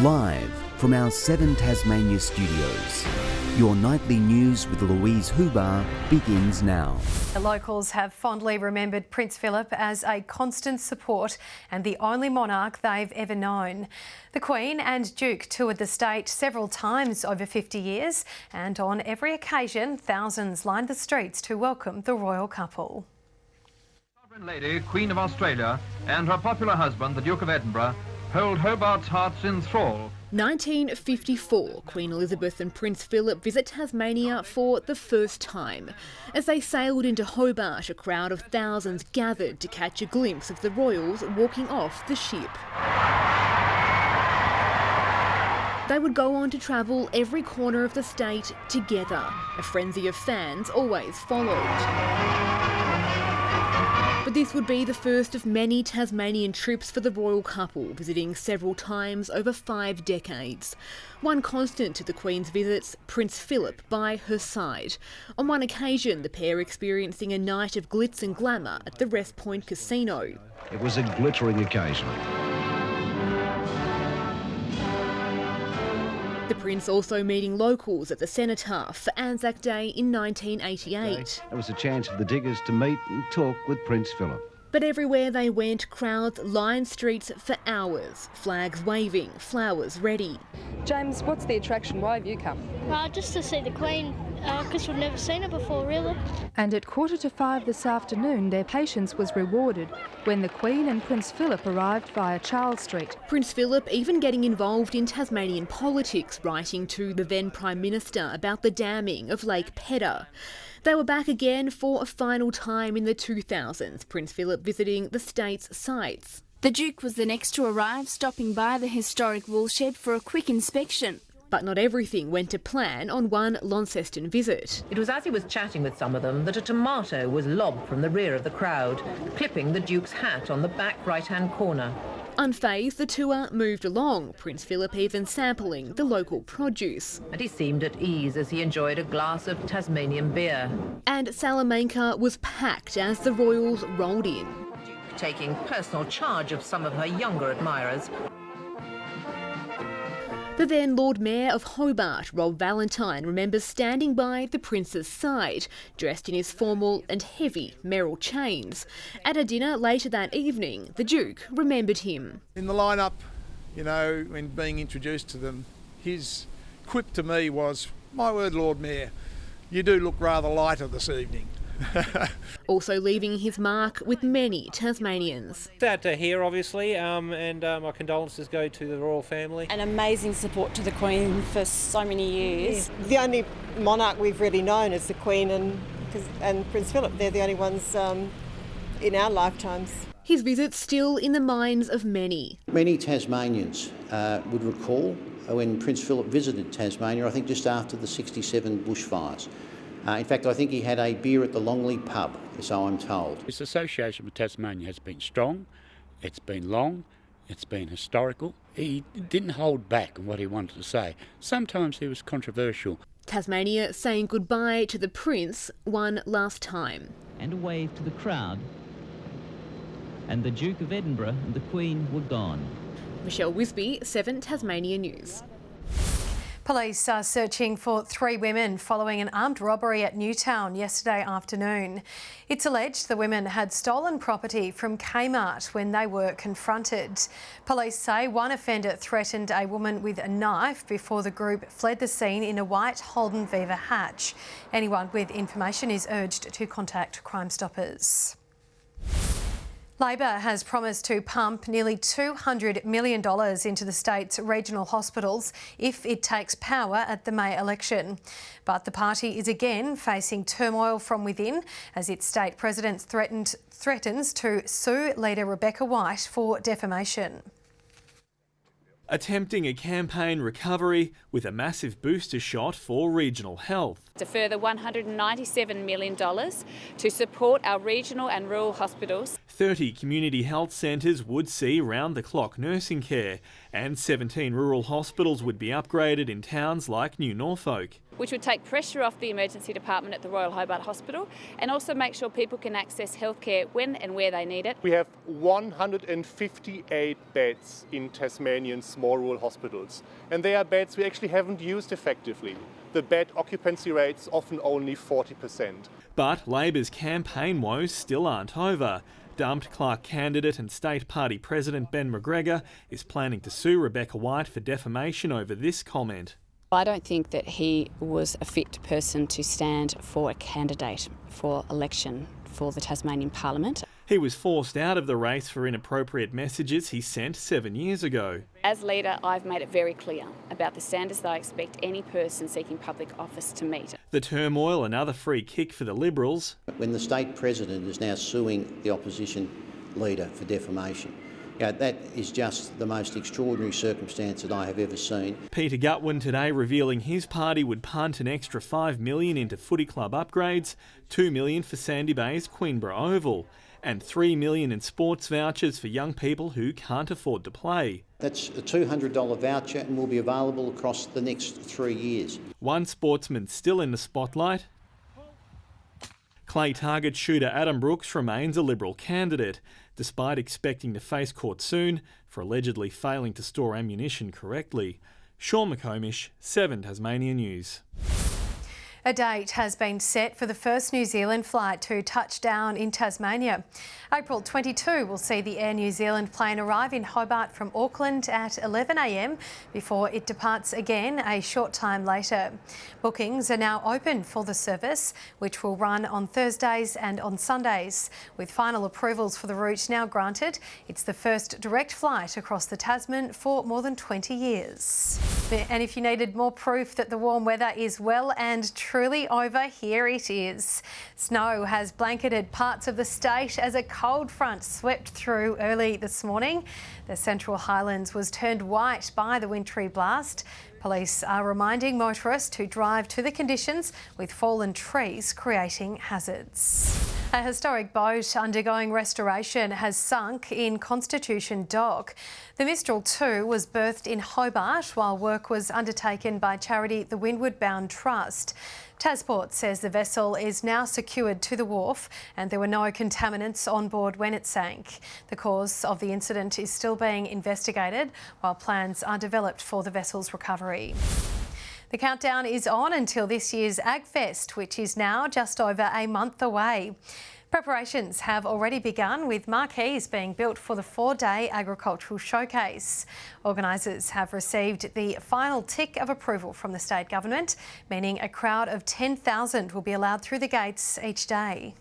Live from our 7 Tasmania studios, your nightly news with Louise Huber begins now. The locals have fondly remembered Prince Philip as a constant support and the only monarch they've ever known. The Queen and Duke toured the state several times over 50 years, and on every occasion, thousands lined the streets to welcome the royal couple. Sovereign Lady, Queen of Australia, and her popular husband, the Duke of Edinburgh, hold Hobart's hearts in thrall. 1954, Queen Elizabeth and Prince Philip visit Tasmania for the first time. As they sailed into Hobart, a crowd of thousands gathered to catch a glimpse of the royals walking off the ship. They would go on to travel every corner of the state together. A frenzy of fans always followed. But this would be the first of many Tasmanian trips for the royal couple, visiting several times over 5 decades. One constant to the Queen's visits, Prince Philip by her side. On one occasion, the pair experiencing a night of glitz and glamour at the West Point Casino. It was a glittering occasion. The Prince also meeting locals at the Cenotaph for Anzac Day in 1988. It was a chance for the diggers to meet and talk with Prince Philip. But everywhere they went, crowds lined streets for hours, flags waving, flowers ready. James, what's the attraction? Why have you come? Just to see the Queen, because we've never seen her before, really. And at 4:45 this afternoon, their patience was rewarded when the Queen and Prince Philip arrived via Charles Street. Prince Philip even getting involved in Tasmanian politics, writing to the then Prime Minister about the damming of Lake Pedder. They were back again for a final time in the 2000s, Prince Philip visiting the state's sites. The Duke was the next to arrive, stopping by the historic woolshed for a quick inspection. But not everything went to plan on one Launceston visit. It was as he was chatting with some of them that a tomato was lobbed from the rear of the crowd, clipping the Duke's hat on the back right-hand corner. Unfazed, the tour moved along, Prince Philip even sampling the local produce. And he seemed at ease as he enjoyed a glass of Tasmanian beer. And Salamanca was packed as the royals rolled in. Taking personal charge of some of her younger admirers. The then Lord Mayor of Hobart, Rob Valentine, remembers standing by the Prince's side, dressed in his formal and heavy Merrill chains. At a dinner later that evening, the Duke remembered him. In the lineup, you know, when being introduced to them, his quip to me was, "My word, Lord Mayor, you do look rather lighter this evening." Also leaving his mark with many Tasmanians. Sad to hear, obviously, and my condolences go to the royal family. An amazing support to the Queen for so many years. Yeah. The only monarch we've really known is the Queen and Prince Philip. They're the only ones in our lifetimes. His visit's still in the minds of many. Many Tasmanians would recall when Prince Philip visited Tasmania, I think just after the 67 bushfires. In fact, I think he had a beer at the Longley pub, so I'm told. His association with Tasmania has been strong, it's been long, it's been historical. He didn't hold back on what he wanted to say. Sometimes he was controversial. Tasmania saying goodbye to the Prince one last time. And a wave to the crowd. And the Duke of Edinburgh and the Queen were gone. Michelle Wisby, 7 Tasmania News. Police are searching for 3 women following an armed robbery at Newtown yesterday afternoon. It's alleged the women had stolen property from Kmart when they were confronted. Police say one offender threatened a woman with a knife before the group fled the scene in a white Holden Viva hatch. Anyone with information is urged to contact Crime Stoppers. Labor has promised to pump nearly $200 million into the state's regional hospitals if it takes power at the May election. But the party is again facing turmoil from within as its state president threatens to sue leader Rebecca White for defamation. Attempting a campaign recovery with a massive booster shot for regional health. A further $197 million to support our regional and rural hospitals. 30 community health centres would see round-the-clock nursing care And 17 rural hospitals would be upgraded in towns like New Norfolk. Which would take pressure off the emergency department at the Royal Hobart Hospital and also make sure people can access healthcare when and where they need it. We have 158 beds in Tasmanian small rural hospitals, and they are beds we actually haven't used effectively. The bed occupancy rate's often only 40%. But Labor's campaign woes still aren't over. Dumped Clark candidate and State Party President Ben McGregor is planning to sue Rebecca White for defamation over this comment. I don't think that he was a fit person to stand for a candidate for election for the Tasmanian Parliament. He was forced out of the race for inappropriate messages he sent 7 years ago. As leader, I've made it very clear about the standards that I expect any person seeking public office to meet. The turmoil, another free kick for the Liberals. When the state president is now suing the opposition leader for defamation, that is just the most extraordinary circumstance that I have ever seen. Peter Gutwin today revealing his party would punt an extra $5 million into footy club upgrades, $2 million for Sandy Bay's Queenborough Oval, and $3 million in sports vouchers for young people who can't afford to play. That's a $200 voucher and will be available across the next 3 years. One sportsman still in the spotlight. Clay target shooter Adam Brooks remains a Liberal candidate, despite expecting to face court soon for allegedly failing to store ammunition correctly. Sean McComish, 7 Tasmania News. A date has been set for the first New Zealand flight to touch down in Tasmania. April 22 will see the Air New Zealand plane arrive in Hobart from Auckland at 11 a.m. before it departs again a short time later. Bookings are now open for the service, which will run on Thursdays and on Sundays. With final approvals for the route now granted, it's the first direct flight across the Tasman for more than 20 years. And if you needed more proof that the warm weather is well and truly over, here it is. Snow has blanketed parts of the state as a cold front swept through early this morning. The Central Highlands was turned white by the wintry blast. Police are reminding motorists to drive to the conditions with fallen trees creating hazards. A historic boat undergoing restoration has sunk in Constitution Dock. The Mistral 2 was berthed in Hobart while work was undertaken by charity the Windward Bound Trust. Tasport says the vessel is now secured to the wharf and there were no contaminants on board when it sank. The cause of the incident is still being investigated while plans are developed for the vessel's recovery. The countdown is on until this year's Agfest, which is now just over a month away. Preparations have already begun, with marquees being built for the 4-day agricultural showcase. Organisers have received the final tick of approval from the state government, meaning a crowd of 10,000 will be allowed through the gates each day.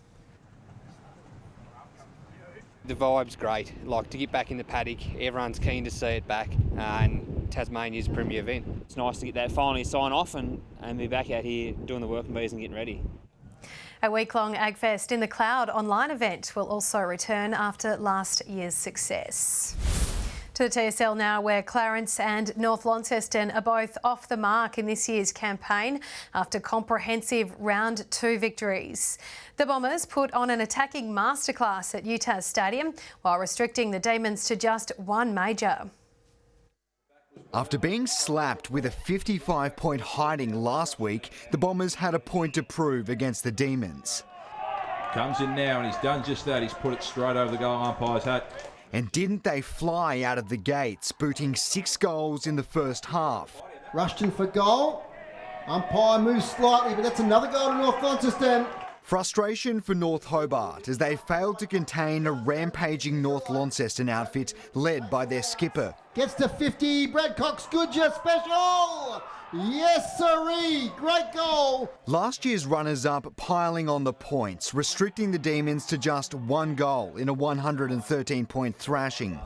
The vibe's great. Like, to get back in the paddock, everyone's keen to see it back, and Tasmania's premier event. It's nice to get that finally sign off and be back out here doing the working bees and getting ready. A week-long Agfest in the Cloud online event will also return after last year's success. To the TSL now, where Clarence and North Launceston are both off the mark in this year's campaign after comprehensive round 2 victories. The Bombers put on an attacking masterclass at UTAS Stadium while restricting the Demons to just 1 major. After being slapped with a 55-point hiding last week, the Bombers had a point to prove against the Demons. Comes in now and he's done just that. He's put it straight over the goal umpire's hat. And didn't they fly out of the gates, booting 6 goals in the first half? Rushton for goal. Umpire moves slightly, but that's another goal to North Launceston. Frustration for North Hobart as they failed to contain a rampaging North Launceston outfit led by their skipper. Gets to 50, Brad Cox, Goodyear special! Yes, sirree, great goal! Last year's runners-up piling on the points, restricting the Demons to just 1 goal in a 113-point thrashing.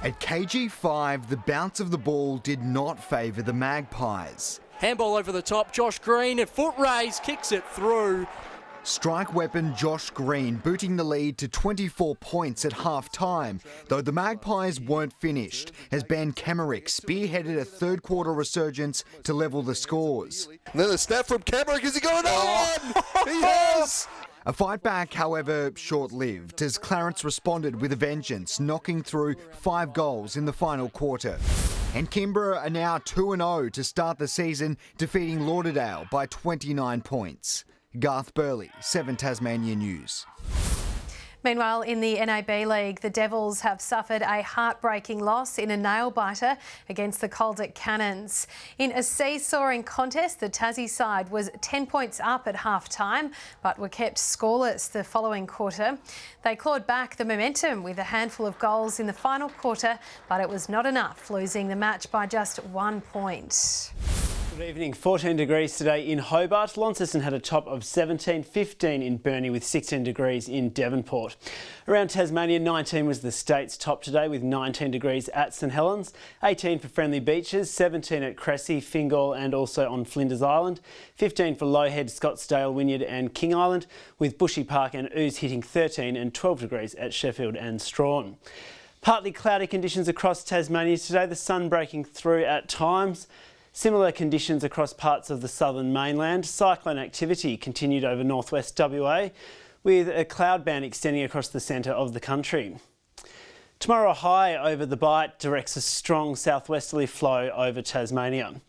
At KG5, the bounce of the ball did not favour the Magpies. Handball over the top, Josh Green, a foot raise, kicks it through. Strike weapon Josh Green booting the lead to 24 points at half-time, though the Magpies weren't finished, as Ben Kemerick spearheaded a third-quarter resurgence to level the scores. And then a snap from Kemerick. Has he got another one? He has! A fight back, however, short-lived, as Clarence responded with a vengeance, knocking through 5 goals in the final quarter. And Canberra are now 2-0 to start the season, defeating Lauderdale by 29 points. Garth Burley, 7 Tasmania News. Meanwhile, in the NAB League, the Devils have suffered a heartbreaking loss in a nail-biter against the Caldic Cannons. In a seesawing contest, the Tassie side was 10 points up at half-time, but were kept scoreless the following quarter. They clawed back the momentum with a handful of goals in the final quarter, but it was not enough, losing the match by just 1 point. Good evening. 14 degrees today in Hobart. Launceston had a top of 17, 15 in Burnie with 16 degrees in Devonport. Around Tasmania, 19 was the state's top today with 19 degrees at St Helens, 18 for Friendly Beaches, 17 at Cressy, Fingal and also on Flinders Island, 15 for Lowhead, Scottsdale, Wynyard and King Island, with Bushy Park and Ouse hitting 13 and 12 degrees at Sheffield and Strahan. Partly cloudy conditions across Tasmania today, the sun breaking through at times. Similar conditions across parts of the southern mainland. Cyclone activity continued over northwest WA with a cloud band extending across the centre of the country. Tomorrow, a high over the Bight directs a strong southwesterly flow over Tasmania.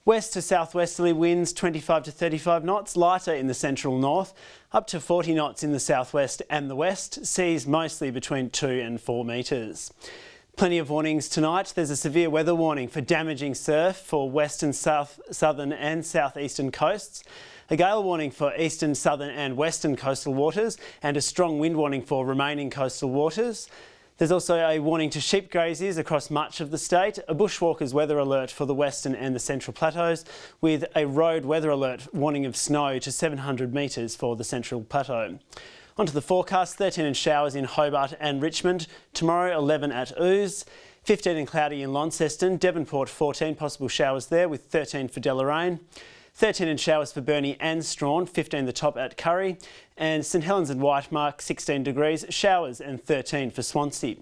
West to southwesterly winds 25 to 35 knots, lighter in the central north, up to 40 knots in the southwest and the west, seas mostly between 2 and 4 metres. Plenty of warnings tonight. There's a severe weather warning for damaging surf for western, southern and southeastern coasts. A gale warning for eastern, southern and western coastal waters and a strong wind warning for remaining coastal waters. There's also a warning to sheep graziers across much of the state, a bushwalkers weather alert for the western and the central plateaus, with a road weather alert warning of snow to 700 metres for the central plateau. Onto the forecast, 13 in showers in Hobart and Richmond. Tomorrow, 11 at Ouse, 15 and cloudy in Launceston. Devonport, 14 possible showers there with 13 for Deloraine. 13 in showers for Burnie and Strahan, 15 the top at Curry. And St Helens and Whitemark, 16 degrees, showers and 13 for Swansea.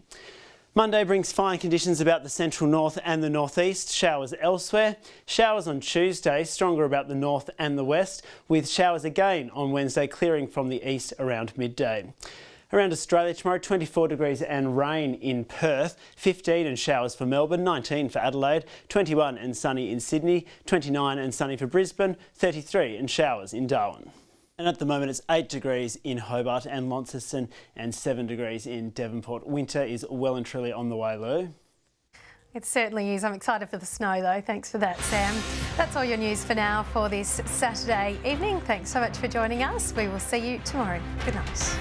Monday brings fine conditions about the central north and the northeast, showers elsewhere. Showers on Tuesday, stronger about the north and the west, with showers again on Wednesday clearing from the east around midday. Around Australia tomorrow, 24 degrees and rain in Perth, 15 and showers for Melbourne, 19 for Adelaide, 21 and sunny in Sydney, 29 and sunny for Brisbane, 33 and showers in Darwin. And at the moment it's 8 degrees in Hobart and Launceston and 7 degrees in Devonport. Winter is well and truly on the way, Lou. It certainly is. I'm excited for the snow though. Thanks for that, Sam. That's all your news for now for this Saturday evening. Thanks so much for joining us. We will see you tomorrow. Good night.